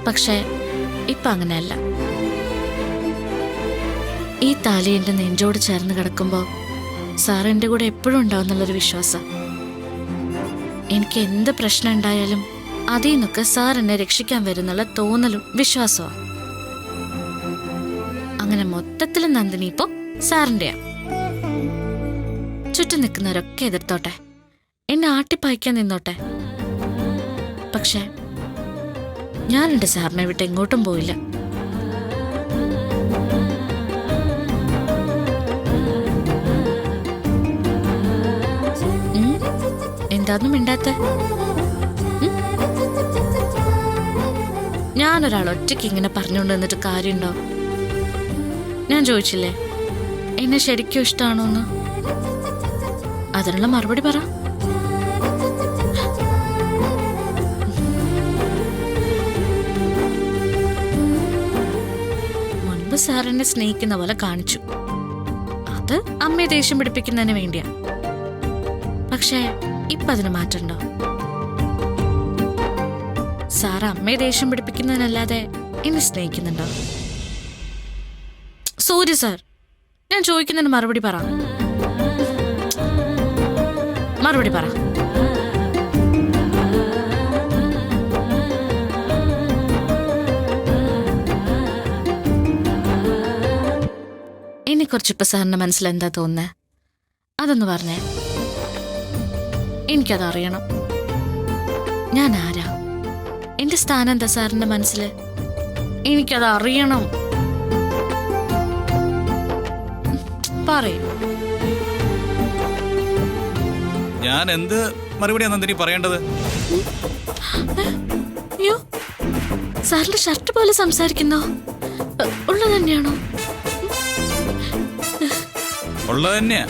പക്ഷേ ഇപ്പൊ അങ്ങനെയല്ല. ഈ താലി എന്റെ നെഞ്ചോട് ചേർന്ന് കിടക്കുമ്പോ സാർ എന്റെ കൂടെ എപ്പോഴും ഉണ്ടാവുന്നുള്ളൊരു വിശ്വാസം. എനിക്ക് എന്ത് പ്രശ്നം ഉണ്ടായാലും അതിൽ നിന്നൊക്കെ സാർ എന്നെ രക്ഷിക്കാൻ വരുന്നുള്ള തോന്നലും വിശ്വാസവും. അങ്ങനെ മൊത്തത്തിൽ നന്ദിനി ഇപ്പൊ സാറിന്റെയാ. ചുറ്റും നിൽക്കുന്നവരൊക്കെ എതിർത്തോട്ടെ, എന്നെ ആട്ടിപ്പായിക്കാൻ നിന്നോട്ടെ, പക്ഷെ ഞാനെന്റെ സാറിനെ വിട്ട് എങ്ങോട്ടും പോയില്ല. എന്താന്നും മിണ്ടാത്ത? ഞാനൊരാൾ ഒറ്റയ്ക്ക് ഇങ്ങനെ പറഞ്ഞുകൊണ്ട് നിന്നിട്ട് കാര്യമുണ്ടോ? ഞാൻ ചോദിച്ചില്ലേ എന്നെ ശരിക്കും ഇഷ്ടമാണോന്ന്? അതിനുള്ള മറുപടി പറ. മുൻപ് സാർ എന്നെ സ്നേഹിക്കുന്ന പോലെ കാണിച്ചു. അത് അമ്മയെ ദേഷ്യം പിടിപ്പിക്കുന്നതിന് വേണ്ടിയാ. പക്ഷേ ഇപ്പൊ അതിന് മാറ്റണ്ടോ? സാർ അമ്മയെ ദേഷ്യം പിടിപ്പിക്കുന്നതിനല്ലാതെ എന്നെ സ്നേഹിക്കുന്നുണ്ടോ? സോറി സാർ, ഞാൻ ചോദിക്കുന്നതിന് മറുപടി പറ. മറുപടി പറ. എന്നെക്കുറിച്ചിപ്പോ സാറിന്റെ മനസ്സിൽ എന്താ തോന്നുന്നേ? അതൊന്ന് പറഞ്ഞേ. എനിക്കതറിയണം. ഞാൻ ആരാ? എന്റെ സ്ഥാനം എന്താ സാറിന്റെ മനസ്സില്? എനിക്കത് അറിയണം. പറയൂ. ഞാൻ എന്ത് മറുപടിയാ നന്ദിനി പറയേണ്ടത്? അയ്യോ, സാറിന്റെ ഷർട്ട് പോലെ സംസാരിക്കുന്നോ? ഉള്ളത് തന്നെയാണോ? ഉള്ളത് തന്നെയാ.